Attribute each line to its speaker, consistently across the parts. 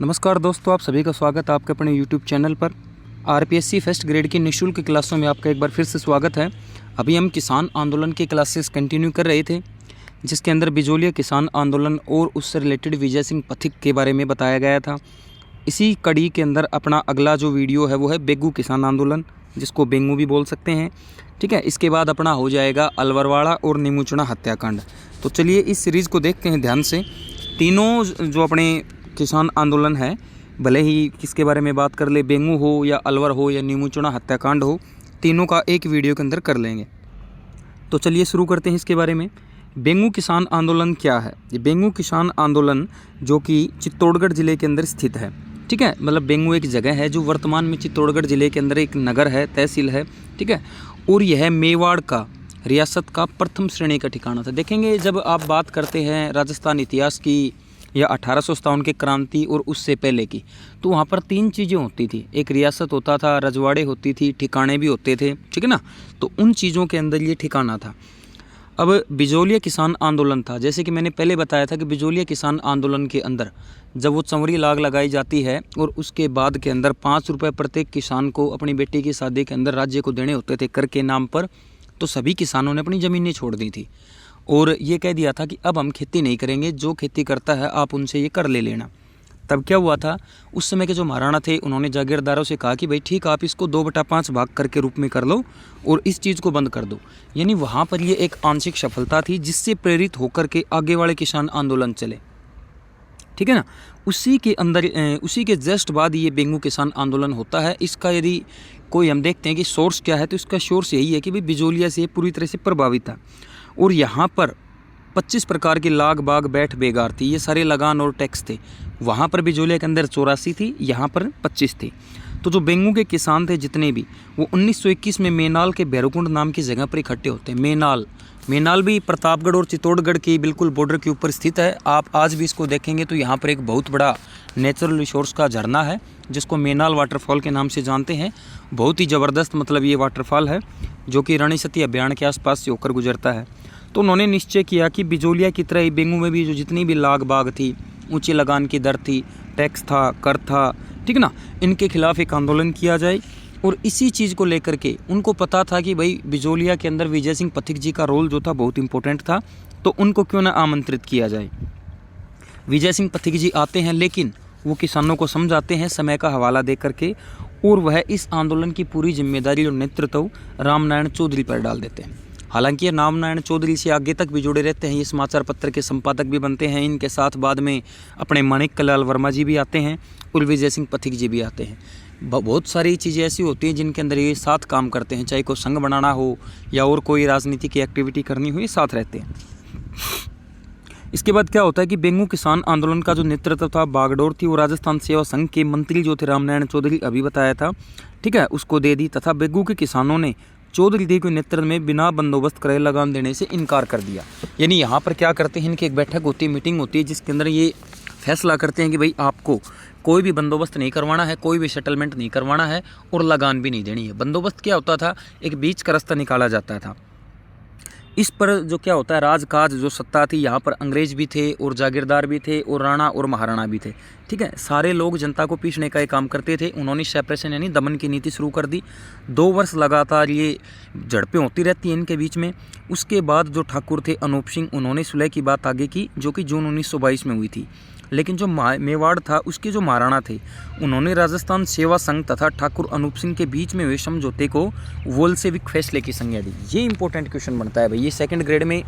Speaker 1: नमस्कार दोस्तों, आप सभी का स्वागत है आपके अपने YouTube चैनल पर। आरपीएससी फर्स्ट ग्रेड की निःशुल्क क्लासों में आपका एक बार फिर से स्वागत है। अभी हम किसान आंदोलन की क्लासेस कंटिन्यू कर रहे थे, जिसके अंदर बिजोलिया किसान आंदोलन और उससे रिलेटेड विजय सिंह पथिक के बारे में बताया गया था। इसी कड़ी के अंदर अपना अगला जो वीडियो है वो है बेगू किसान आंदोलन, जिसको बेंगू भी बोल सकते हैं। ठीक है, इसके बाद अपना हो जाएगा अलवरवाड़ा और नीमूचना हत्याकांड। तो चलिए इस सीरीज़ को देखते हैं ध्यान से। तीनों जो अपने किसान आंदोलन है, भले ही किसके बारे में बात कर ले, बेंगू हो या अलवर हो या नीमूचना हत्याकांड हो, तीनों का एक वीडियो के अंदर कर लेंगे। तो चलिए शुरू करते हैं इसके बारे में। बेंगू किसान आंदोलन क्या है? ये बेंगू किसान आंदोलन जो कि चित्तौड़गढ़ ज़िले के अंदर स्थित है। ठीक है, मतलब बेंगू एक जगह है जो वर्तमान में चित्तौड़गढ़ ज़िले के अंदर एक नगर है, तहसील है। ठीक है, और यह मेवाड़ का रियासत का प्रथम श्रेणी का ठिकाना था। देखेंगे जब आप बात करते हैं राजस्थान इतिहास की या 1857 के क्रांति और उससे पहले की, तो वहाँ पर तीन चीज़ें होती थी। एक रियासत होता था, रजवाड़े होती थी, ठिकाने भी होते थे। ठीक है ना, तो उन चीज़ों के अंदर ये ठिकाना था। अब बिजोलिया किसान आंदोलन था, जैसे कि मैंने पहले बताया था कि बिजोलिया किसान आंदोलन के अंदर जब वो चंवरी लाग लगाई जाती है और उसके बाद के अंदर 5 रुपये प्रत्येक किसान को अपनी बेटी की शादी के अंदर राज्य को देने होते थे कर के नाम पर, तो सभी किसानों ने अपनी ज़मीनें छोड़ दी थी और ये कह दिया था कि अब हम खेती नहीं करेंगे, जो खेती करता है आप उनसे ये कर ले लेना। तब क्या हुआ था, उस समय के जो महाराणा थे उन्होंने जागीरदारों से कहा कि भाई ठीक, आप इसको 2/5 भाग करके रूप में कर लो और इस चीज़ को बंद कर दो। यानी वहाँ पर ये एक आंशिक सफलता थी, जिससे प्रेरित होकर के आगे वाले किसान आंदोलन चले। ठीक है ना, उसी के अंदर उसी के जस्ट बाद ये बेंगू किसान आंदोलन होता है। इसका यदि कोई हम देखते हैं कि सोर्स क्या है, तो इसका सोर्स यही है कि भाई बिजोलिया से पूरी तरह से प्रभावित था और यहाँ पर 25 प्रकार की लाग बाग बैठ बेगार थी। ये सारे लगान और टैक्स थे। वहाँ पर बिजोलिया के अंदर 84 थी, यहाँ पर 25 थी। तो जो बेंगू के किसान थे जितने भी, वो 1921 में मेनाल के भैरवकुंड नाम की जगह पर इकट्ठे होते हैं। मेनाल भी प्रतापगढ़ और चित्तौड़गढ़ की बिल्कुल बॉर्डर के ऊपर स्थित है। आप आज भी इसको देखेंगे तो यहाँ पर एक बहुत बड़ा नेचुरल रिसोर्स का झरना है, जिसको मेनाल वाटरफॉल के नाम से जानते हैं। बहुत ही ज़बरदस्त मतलब ये वाटरफॉल है, जो कि रानी सती अभ्यारण्य के आसपास से होकर गुजरता है। तो उन्होंने निश्चय किया कि बिजोलिया की तरह ही बेंगू में भी जो जितनी भी लाग बाग थी, ऊंची लगान की दर थी, टैक्स था, कर था, ठीक ना, इनके खिलाफ एक आंदोलन किया जाए। और इसी चीज़ को लेकर के उनको पता था कि भाई बिजोलिया के अंदर विजय सिंह पथिक जी का रोल जो था बहुत इंपॉर्टेंट था, तो उनको क्यों ना आमंत्रित किया जाए। विजय सिंह पथिक जी आते हैं, लेकिन वो किसानों को समझाते हैं समय का हवाला दे करके, और वह इस आंदोलन की पूरी जिम्मेदारी और नेतृत्व रामनारायण चौधरी पर डाल देते हैं। हालांकि ये रामनारायण चौधरी से आगे तक भी जुड़े रहते हैं, ये समाचार पत्र के संपादक भी बनते हैं। इनके साथ बाद में अपने माणिक्यलाल वर्मा जी भी आते हैं और विजय सिंह पथिक जी भी आते हैं। बहुत सारी चीज़ें ऐसी होती हैं जिनके अंदर ये साथ काम करते हैं, चाहे कोई संघ बनाना हो या और कोई राजनीति की एक्टिविटी करनी हो, ये साथ रहते हैं। इसके बाद क्या होता है कि बेंगू किसान आंदोलन का जो नेतृत्व था बागडोर थी, वो राजस्थान सेवा संघ के मंत्री जो थे रामनारायण चौधरी, अभी बताया था, ठीक है, उसको दे दी। तथा बेंगू के किसानों ने चौधरी जी के नेतृत्व में बिना बंदोबस्त करे लगान देने से इनकार कर दिया। यानी यहाँ पर क्या करते हैं, इनकी एक बैठक होती है, मीटिंग होती है, जिसके अंदर ये फैसला करते हैं कि भाई आपको कोई भी बंदोबस्त नहीं करवाना है, कोई भी सेटलमेंट नहीं करवाना है और लगान भी नहीं देनी है। बंदोबस्त क्या होता था, एक बीच का रास्ता निकाला जाता था। इस पर जो क्या होता है, राजकाज जो सत्ता थी, यहाँ पर अंग्रेज भी थे और जागीरदार भी थे और राणा और महाराणा भी थे। ठीक है, सारे लोग जनता को पीसने का एक काम करते थे। उन्होंने सेपरेशन यानी दमन की नीति शुरू कर दी। 2 वर्ष लगातार ये झड़पें होती रहती हैं इनके बीच में। उसके बाद जो ठाकुर थे अनूप सिंह, उन्होंने सुलह की बात आगे की, जो कि जून 1922 में हुई थी। लेकिन जो मेवाड़ था, उसके जो महाराणा थे, उन्होंने राजस्थान सेवा संघ तथा ठाकुर अनूप सिंह के बीच में हुए समझौते को वोल्शेविक फैसले की संज्ञा दी। ये इंपॉर्टेंट क्वेश्चन बनता है भाई। ये सेकंड ग्रेड में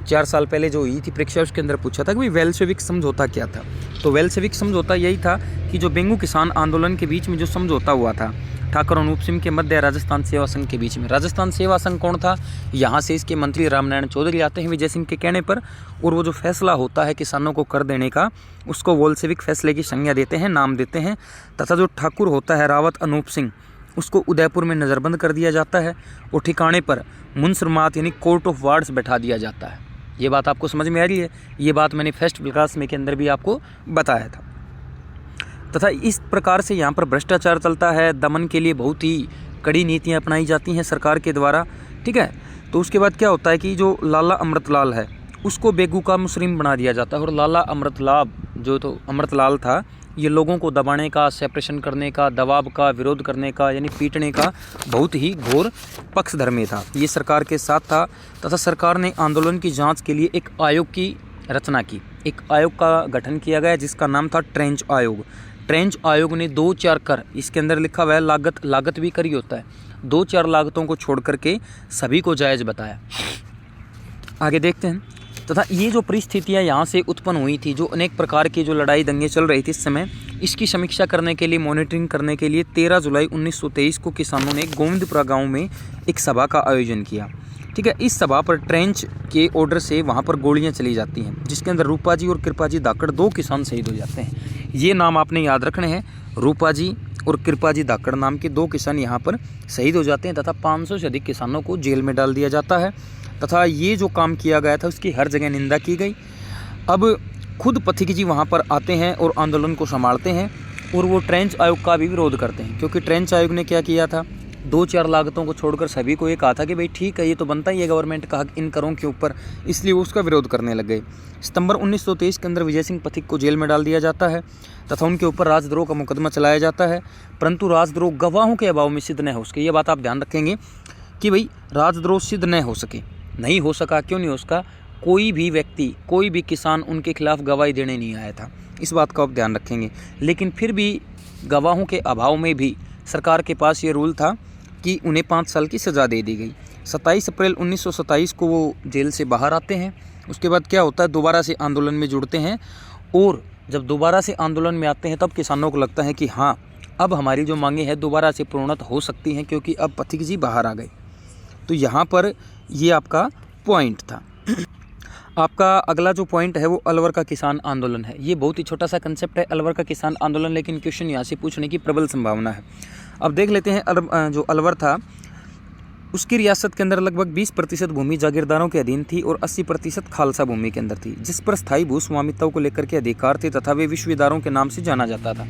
Speaker 1: 4 साल पहले जो हुई थी परीक्षा, उसके अंदर पूछा था कि भाई वेल्शेविक समझौता क्या था। तो वेल्शेविक समझौता यही था कि जो बेंगू किसान आंदोलन के बीच में जो समझौता हुआ था ठाकुर अनूप सिंह के मध्य राजस्थान सेवा संघ के बीच में। राजस्थान सेवा संघ कौन था, यहाँ से इसके मंत्री रामनारायण चौधरी आते हैं विजय सिंह के कहने पर, और वो जो फैसला होता है किसानों को कर देने का, उसको वोल्शेविक फैसले की संज्ञा देते हैं, नाम देते हैं। तथा जो ठाकुर होता है रावत अनूप सिंह, उसको उदयपुर में नज़रबंद कर दिया जाता है और ठिकाने पर मुंसरमात यानी कोर्ट ऑफ वार्ड्स बैठा दिया जाता है। ये बात आपको समझ में आ रही है? ये बात मैंने फर्स्ट क्लास में के अंदर भी आपको बताया था। तथा इस प्रकार से यहाँ पर भ्रष्टाचार चलता है। दमन के लिए बहुत ही कड़ी नीतियाँ अपनाई जाती हैं सरकार के द्वारा। ठीक है, तो उसके बाद क्या होता है कि जो लाला अमृतलाल है, उसको बेगू का मुस्लिम बना दिया जाता है और लाला अमृतलाल जो तो अमृतलाल था, ये लोगों को दबाने का, सेपरेशन करने का, दबाव का, विरोध करने का यानी पीटने का बहुत ही घोर पक्षधर्मी था। ये सरकार के साथ था तथा सरकार ने आंदोलन की जांच के लिए एक आयोग की रचना की। एक आयोग का गठन किया गया जिसका नाम था ट्रेंच आयोग। ट्रेंच आयोग ने 2-4 कर, इसके अंदर लिखा हुआ है लागत भी कर ही होता है, 2-4 लागतों को छोड़ करके सभी को जायज़ बताया। आगे देखते हैं। तथा ये जो परिस्थितियाँ यहाँ से उत्पन्न हुई थी, जो अनेक प्रकार की जो लड़ाई दंगे चल रही थी इस समय, इसकी समीक्षा करने के लिए, मॉनिटरिंग करने के लिए 13 जुलाई 1923 को किसानों ने गोविंदपुरा गांव में एक सभा का आयोजन किया। ठीक है, इस सभा पर ट्रेंच के ऑर्डर से वहाँ पर गोलियाँ चली जाती हैं, जिसके अंदर रूपाजी और कृपाजी धाकड़ 2 किसान शहीद हो जाते हैं। ये नाम आपने याद रखने हैं, रूपाजी और कृपाजी धाकड़ नाम के 2 किसान यहाँ पर शहीद हो जाते हैं तथा 500 से अधिक किसानों को जेल में डाल दिया जाता है तथा ये जो काम किया गया था उसकी हर जगह निंदा की गई। अब खुद पथिक जी वहाँ पर आते हैं और आंदोलन को संभालते हैं और वो ट्रेंच आयोग का भी विरोध करते हैं, क्योंकि ट्रेंच आयोग ने क्या किया था, 2-4 लागतों को छोड़कर सभी को ये कहा था कि भाई ठीक है, ये तो बनता ही है गवर्नमेंट का हक इन करों के ऊपर, इसलिए वो उसका विरोध करने लग गए। सितंबर 1923 के अंदर विजय सिंह पथिक को जेल में डाल दिया जाता है तथा उनके ऊपर राजद्रोह का मुकदमा चलाया जाता है, परंतु राजद्रोह गवाहों के अभाव में सिद्ध न हो सके। ये बात आप ध्यान रखेंगे कि भाई राजद्रोह सिद्ध न हो सके, नहीं हो सका। क्यों नहीं हो सका? कोई भी व्यक्ति, कोई भी किसान उनके खिलाफ गवाही देने नहीं आया था, इस बात का आप ध्यान रखेंगे। लेकिन फिर भी गवाहों के अभाव में भी सरकार के पास ये रूल था कि उन्हें 5 साल की सज़ा दे दी गई। 27 अप्रैल 1927 को वो जेल से बाहर आते हैं। उसके बाद क्या होता है, दोबारा से आंदोलन में जुड़ते हैं और जब दोबारा से आंदोलन में आते हैं तब किसानों को लगता है कि हाँ, अब हमारी जो मांगे हैं दोबारा से पूर्णत हो सकती हैं, क्योंकि अब पथिक जी बाहर आ गए। तो यहाँ पर ये आपका पॉइंट था। आपका अगला जो पॉइंट है वो अलवर का किसान आंदोलन है। ये बहुत ही छोटा सा कंसेप्ट है, अलवर का किसान आंदोलन, लेकिन क्वेश्चन यहाँ से पूछने की प्रबल संभावना है। अब देख लेते हैं। जो अलवर था उसकी रियासत के अंदर लगभग 20% भूमि जागीरदारों के अधीन थी और 80% खालसा भूमि के अंदर थी, जिस पर स्थायी भूस्वामित्व को लेकर के अधिकार थे तथा वे विश्वेदारों के नाम से जाना जाता था।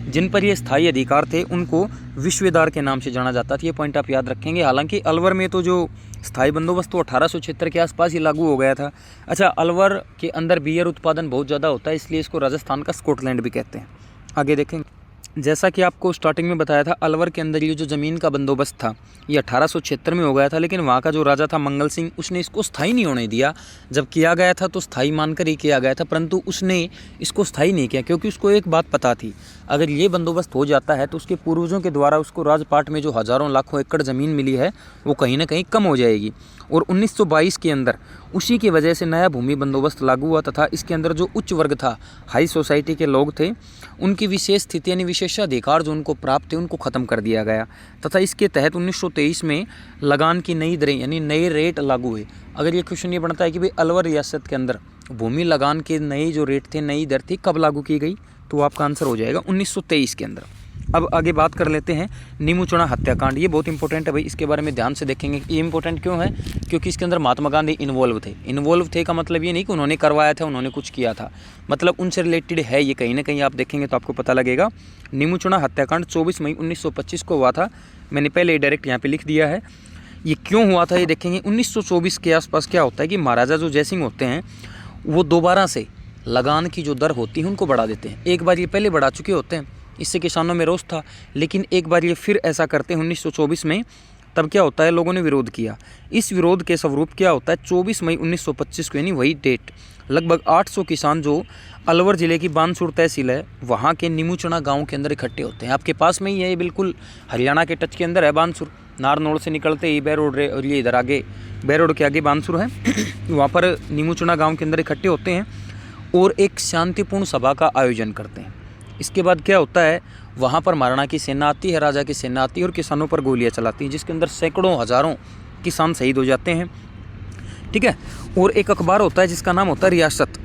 Speaker 1: जिन पर ये स्थायी अधिकार थे उनको विश्वेदार के नाम से जाना जाता था। ये पॉइंट आप याद रखेंगे। हालांकि अलवर में तो जो स्थायी बंदोबस्त तो 1876 के आसपास ही लागू हो गया था। अच्छा, अलवर के अंदर बियर उत्पादन बहुत ज़्यादा होता है, इसलिए इसको राजस्थान का स्कॉटलैंड भी कहते हैं। आगे देखेंगे। जैसा कि आपको स्टार्टिंग में बताया था, अलवर के अंदर ये जो ज़मीन का बंदोबस्त था ये 1876 में हो गया था, लेकिन वहाँ का जो राजा था मंगल सिंह, उसने इसको स्थायी नहीं होने दिया। जब किया गया था तो स्थायी मानकर ही किया गया था, परंतु उसने इसको स्थायी नहीं किया, क्योंकि उसको एक बात पता थी, अगर ये बंदोबस्त हो जाता है तो उसके पूर्वजों के द्वारा उसको राजपाट में जो हज़ारों लाखों एकड़ ज़मीन मिली है वो कहीं ना कहीं कम हो जाएगी। और 1922 के अंदर उसी की वजह से नया भूमि बंदोबस्त लागू हुआ तथा इसके अंदर जो उच्च वर्ग था, हाई सोसाइटी के लोग थे, उनकी विशेष स्थिति यानी विशेषाधिकार जो उनको प्राप्त थे उनको ख़त्म कर दिया गया तथा इसके तहत 1923 में लगान की नई दरें यानी नए रेट लागू हुए। अगर ये क्वेश्चन ये बनता है कि भाई अलवर रियासत के अंदर भूमि लगान के नए जो रेट थे, नई दर थी, कब लागू की गई, तो आपका आंसर हो जाएगा 1923 के अंदर। अब आगे बात कर लेते हैं नीमूचना हत्याकांड। ये बहुत इंपॉर्टेंट है भाई, इसके बारे में ध्यान से देखेंगे। ये इंपॉर्टेंट क्यों है? क्योंकि इसके अंदर महात्मा गांधी इन्वॉल्व थे। इन्वॉल्व थे का मतलब ये नहीं कि उन्होंने करवाया था, उन्होंने कुछ किया था, मतलब उनसे रिलेटेड है ये, कहीं ना कहीं आप देखेंगे तो आपको पता लगेगा। नीमूचना हत्याकांड 24 मई 1925 को हुआ था। मैंने पहले डायरेक्ट यहाँ पर लिख दिया है। ये क्यों हुआ था ये देखेंगे। 1924 के आसपास क्या होता है कि महाराजा जो जयसिंह होते हैं वो दोबारा से लगान की जो दर होती है उनको बढ़ा देते हैं। एक बार ये पहले बढ़ा चुके होते हैं, इससे किसानों में रोष था, लेकिन एक बार ये फिर ऐसा करते हैं 1924 में। तब क्या होता है, लोगों ने विरोध किया। इस विरोध के स्वरूप क्या होता है, 24 मई 1925 को यानी वही डेट, लगभग 800 किसान जो अलवर ज़िले की बानसूर तहसील है वहाँ के नीमूचना गाँव के अंदर इकट्ठे होते हैं। आपके पास में ही है, ये बिल्कुल हरियाणा के टच के अंदर है बानसूर। नारनौल से निकलते ही बैरोड और ये इधर आगे बैरोड के आगे बानसूर है। वहाँ पर नीमूचना गाँव के अंदर इकट्ठे होते हैं और एक शांतिपूर्ण सभा का आयोजन करते हैं। इसके बाद क्या होता है, वहाँ पर महाराणा की सेना आती है, राजा की सेना आती है और किसानों पर गोलियां चलाती हैं, जिसके अंदर सैकड़ों हज़ारों किसान शहीद हो जाते हैं। ठीक है। और एक अखबार होता है जिसका नाम होता है रियासत।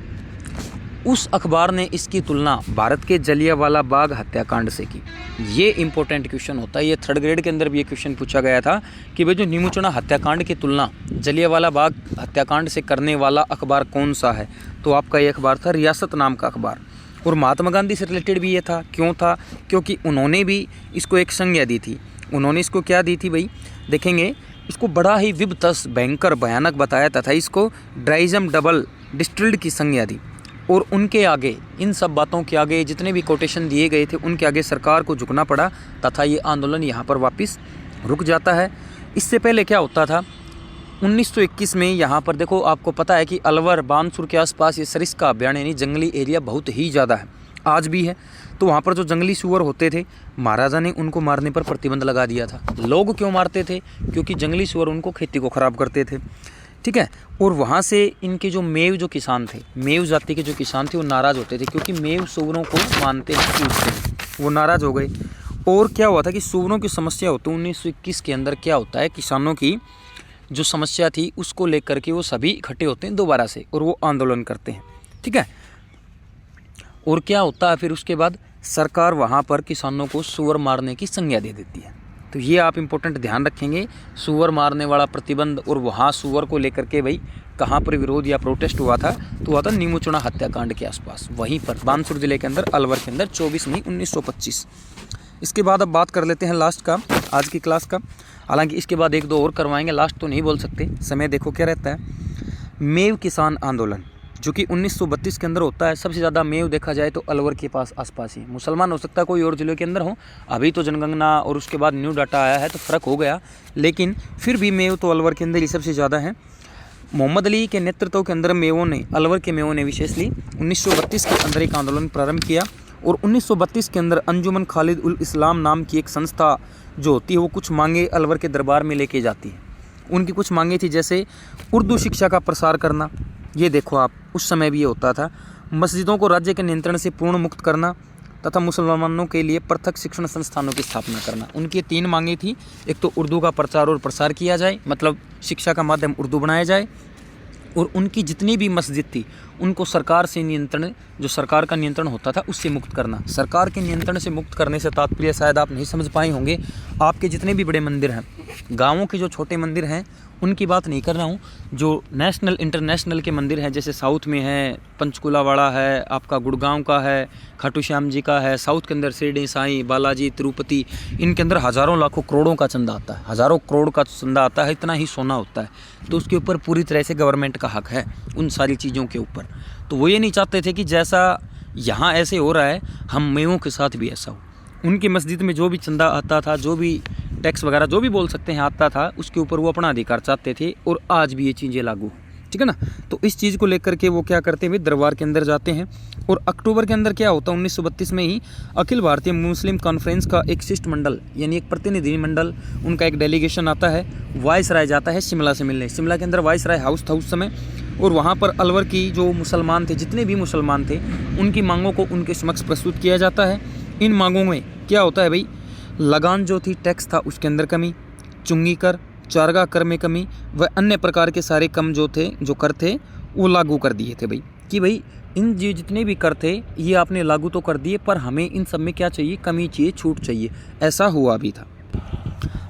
Speaker 1: उस अखबार ने इसकी तुलना भारत के जलियांवाला बाग हत्याकांड से की। ये इंपॉर्टेंट क्वेश्चन होता है। ये 3rd ग्रेड के अंदर भी ये क्वेश्चन पूछा गया था कि भाई जो नीमूचना हत्याकांड की तुलना जलियांवाला बाग हत्याकांड से करने वाला अखबार कौन सा है, तो आपका ये अखबार था रियासत नाम का अखबार। और महात्मा गांधी से रिलेटेड भी ये था। क्यों था? क्योंकि उन्होंने भी इसको एक संज्ञा दी थी। उन्होंने इसको क्या दी थी भाई, देखेंगे, इसको बड़ा ही विभत्स, भयंकर, भयानक बताया तथा इसको ड्राइजम डबल डिस्टिल्ड की संज्ञा दी। और उनके आगे, इन सब बातों के आगे, जितने भी कोटेशन दिए गए थे उनके आगे सरकार को झुकना पड़ा तथा ये आंदोलन यहाँ पर वापस रुक जाता है। इससे पहले क्या होता था, 1921 में यहाँ पर देखो, आपको पता है कि अलवर बानसूर के आसपास ये सरिस्का अभयारण्य यानी जंगली एरिया बहुत ही ज़्यादा है, आज भी है। तो वहाँ पर जो जंगली सूअर होते थे, महाराजा ने उनको मारने पर प्रतिबंध लगा दिया था। लोग क्यों मारते थे? क्योंकि जंगली सूअर उनको खेती को ख़राब करते थे, ठीक है। और वहाँ से इनके जो मेव जो किसान थे, मेव जाति के जो किसान थे वो नाराज़ होते थे, क्योंकि मेव सूअरों को मानते हैं, पूछते हैं, वो नाराज़ हो गए। और क्या हुआ था कि सूअरों की समस्या होती, 1921 के अंदर क्या होता है, किसानों की जो समस्या थी उसको लेकर के वो सभी इकट्ठे होते हैं दोबारा से और वो आंदोलन करते हैं, ठीक है। और क्या होता है फिर उसके बाद सरकार वहाँ पर किसानों को सूअर मारने की संज्ञा दे देती है। तो ये आप इम्पोर्टेंट ध्यान रखेंगे, सूअर मारने वाला प्रतिबंध। और वहाँ सूअर को लेकर के भाई कहाँ पर विरोध या प्रोटेस्ट हुआ था, तो हुआ था नीमूचुना हत्याकांड के आसपास, वहीं पर बानसूर जिले के अंदर, अलवर के अंदर 24 मई 1925। इसके बाद अब बात कर लेते हैं लास्ट का, आज की क्लास का। हालांकि इसके बाद एक दो और करवाएंगे, लास्ट तो नहीं बोल सकते, समय देखो क्या रहता है। मेव किसान आंदोलन जो कि 1932 के अंदर होता है। सबसे ज़्यादा मेव देखा जाए तो अलवर के पास आसपास ही, मुसलमान हो सकता है कोई और जिलों के अंदर हो, अभी तो जनगणना और उसके बाद न्यू डाटा आया है तो फ़र्क हो गया, लेकिन फिर भी मेव तो अलवर के अंदर ही सबसे ज़्यादा है। मोहम्मद अली के नेतृत्व के अंदर मेवों ने, अलवर के मेवों ने विशेषली 1932 के अंदर एक आंदोलन प्रारंभ किया। और 1932 के अंदर अंजुमन खालिद उल इस्लाम नाम की एक संस्था जो होती है वो कुछ मांगे अलवर के दरबार में लेके जाती है। उनकी कुछ मांगे थी, जैसे उर्दू शिक्षा का प्रसार करना, ये देखो आप, उस समय भी ये होता था। मस्जिदों को राज्य के नियंत्रण से पूर्ण मुक्त करना तथा मुसलमानों के लिए पृथक शिक्षण संस्थानों की स्थापना करना। उनकी 3 मांगे थी। एक तो उर्दू का प्रचार और प्रसार किया जाए, मतलब शिक्षा का माध्यम उर्दू बनाया जाए, और उनकी जितनी भी मस्जिद थी उनको सरकार से नियंत्रण, जो सरकार का नियंत्रण होता था उससे मुक्त करना। सरकार के नियंत्रण से मुक्त करने से तात्पर्य शायद आप नहीं समझ पाए होंगे, आपके जितने भी बड़े मंदिर हैं, गाँवों के जो छोटे मंदिर हैं उनकी बात नहीं कर रहा हूँ, जो नेशनल इंटरनेशनल के मंदिर हैं, जैसे साउथ में है पंचकुला वाला है, आपका गुड़गांव का है, खाटू श्याम जी का है, साउथ के अंदर शिरडी साईं, बालाजी, तिरुपति, इनके अंदर हज़ारों लाखों करोड़ों का चंदा आता है, हज़ारों करोड़ का चंदा आता है, इतना ही सोना होता है। तो उसके ऊपर पूरी तरह से गवर्नमेंट का हक है उन सारी चीज़ों के ऊपर। तो वो ये नहीं चाहते थे कि जैसा यहाँ ऐसे हो रहा है हम मेवों के साथ भी ऐसा हो। उनकी मस्जिद में जो भी चंदा आता था, जो भी टैक्स वगैरह जो भी बोल सकते हैं आता था, उसके ऊपर वो अपना अधिकार चाहते थे, और आज भी ये चीज़ें लागू, ठीक है ना। तो इस चीज़ को लेकर के वो क्या करते हैं, दरबार के अंदर जाते हैं। और अक्टूबर के अंदर क्या होता है, 1932 में ही अखिल भारतीय मुस्लिम कॉन्फ्रेंस का एक शिष्टमंडल यानी एक प्रतिनिधि मंडल, उनका एक डेलीगेशन आता है, वायसराय जाता है शिमला से मिलने। शिमला के अंदर वायसराय हाउस था उस समय, और वहाँ पर अलवर की जो मुसलमान थे, जितने भी मुसलमान थे, उनकी मांगों को उनके समक्ष प्रस्तुत किया जाता है। इन मांगों में क्या होता है भाई, लगान जो थी, टैक्स था उसके अंदर कमी, चुंगी कर, चारगा कर में कमी, व अन्य प्रकार के सारे कम जो थे, जो कर थे, वो लागू कर दिए थे भाई, कि भाई इन जितने भी कर थे ये आपने लागू तो कर दिए, पर हमें इन सब में क्या चाहिए, कमी चाहिए, छूट चाहिए। ऐसा हुआ भी था।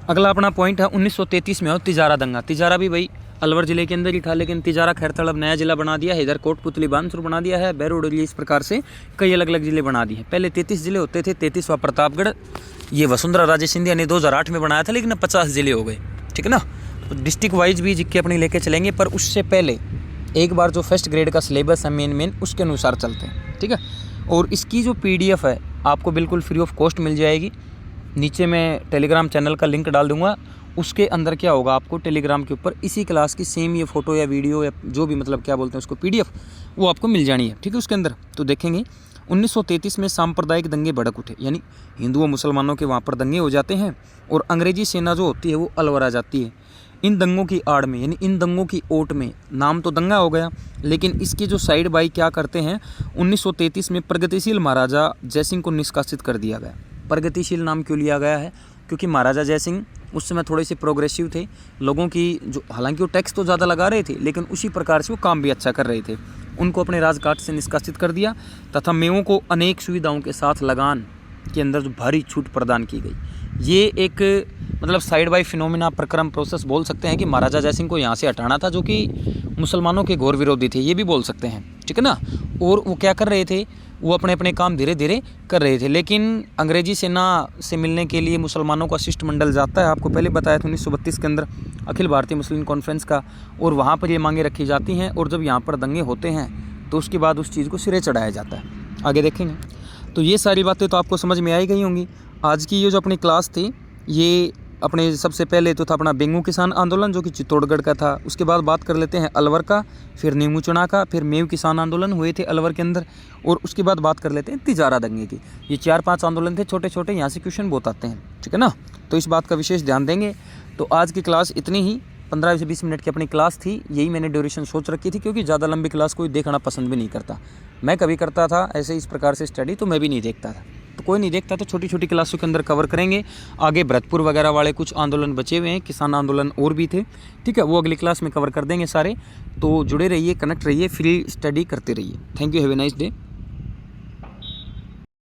Speaker 1: अगला अपना पॉइंट है 1933 में हो तिजारा दंगा। तिजारा भी भाई अलवर जिले के अंदर ही था, लेकिन तिजारा खैरथल अब नया जिला बना दिया है, इधर कोटपुतली बानसूर बना दिया है, बैरोडली, इस प्रकार से कई अलग अलग जिले बना दिए हैं। पहले 33 जिले होते थे, 33वां प्रतापगढ़, ये वसुंधरा राजे सिंधिया ने 2008 में बनाया था, लेकिन अब 50 जिले हो गए, ठीक है ना। तो डिस्ट्रिक्ट वाइज भी जिक्के अपनी लेके चलेंगे, पर उससे पहले एक बार जो फर्स्ट ग्रेड का सिलेबस है मेन उसके अनुसार चलते हैं, ठीक है। और इसकी जो PDF है आपको बिल्कुल फ्री ऑफ कॉस्ट मिल जाएगी। नीचे मैं टेलीग्राम चैनल का लिंक डाल दूंगा, उसके अंदर क्या होगा, आपको टेलीग्राम के ऊपर इसी क्लास की सेम ये फ़ोटो या वीडियो या जो भी मतलब क्या बोलते हैं उसको PDF, वो आपको मिल जानी है, ठीक है। उसके अंदर तो देखेंगे 1933 में सांप्रदायिक दंगे भड़क उठे, यानी हिंदुओं मुसलमानों के वहाँ पर दंगे हो जाते हैं, और अंग्रेजी सेना जो होती है वो अलवर आ जाती है। इन दंगों की आड़ में, यानी इन दंगों की ओट में, नाम तो दंगा हो गया, लेकिन इसके जो साइड बाई क्या करते हैं, 1933 में प्रगतिशील महाराजा जयसिंह को निष्कासित कर दिया गया। प्रगतिशील नाम क्यों लिया गया है, क्योंकि महाराजा जयसिंह उस समय थोड़े से प्रोग्रेसिव थे, लोगों की जो, हालांकि वो टैक्स तो ज़्यादा लगा रहे थे, लेकिन उसी प्रकार से वो काम भी अच्छा कर रहे थे। उनको अपने राजकाट से निष्कासित कर दिया, तथा मेवों को अनेक सुविधाओं के साथ लगान के अंदर जो भारी छूट प्रदान की गई। ये एक मतलब साइड बाई फिनोमिना, प्रक्रम, प्रोसेस बोल सकते हैं कि महाराजा जयसिंह को यहाँ से हटाना था, जो कि मुसलमानों के घोर विरोधी थे, ये भी बोल सकते हैं, ठीक है ना। और वो क्या कर रहे थे, वो अपने अपने काम धीरे धीरे कर रहे थे, लेकिन अंग्रेजी सेना से मिलने के लिए मुसलमानों का शिष्टमंडल जाता है। आपको पहले बताया था 1932 के अंदर अखिल भारतीय मुस्लिम कॉन्फ्रेंस का, और वहाँ पर ये मांगे रखी जाती हैं। और जब यहाँ पर दंगे होते हैं तो उसके बाद उस चीज़ को सिरे चढ़ाया जाता है। आगे देखेंगे। तो ये सारी बातें तो आपको समझ में आई गई होंगी। आज की ये जो अपनी क्लास थी, ये अपने सबसे पहले तो था अपना बेंगू किसान आंदोलन जो कि चित्तौड़गढ़ का था। उसके बाद बात कर लेते हैं अलवर का, फिर नीमूचना का, फिर मेव किसान आंदोलन हुए थे अलवर के अंदर, और उसके बाद बात कर लेते हैं तिजारा दंगे की। ये 4-5 आंदोलन थे छोटे छोटे, यहाँ से क्वेश्चन बहुत आते हैं, ठीक है ना। तो इस बात का विशेष ध्यान देंगे। तो आज की क्लास इतनी ही, 15 से 20 मिनट की अपनी क्लास थी। यही मैंने ड्यूरेशन सोच रखी थी, क्योंकि ज़्यादा लंबी क्लास कोई देखना पसंद भी नहीं करता। मैं कभी करता था ऐसे इस प्रकार से स्टडी, तो मैं भी नहीं देखता था, तो कोई नहीं देखता, तो छोटी छोटी क्लासों के अंदर कवर करेंगे। आगे भरतपुर वगैरह वाले कुछ आंदोलन बचे हुए हैं, किसान आंदोलन और भी थे, ठीक है, वो अगली क्लास में कवर कर देंगे सारे। तो जुड़े रहिए, कनेक्ट रहिए, फ्री स्टडी करते रहिए। Thank you, have a nice day.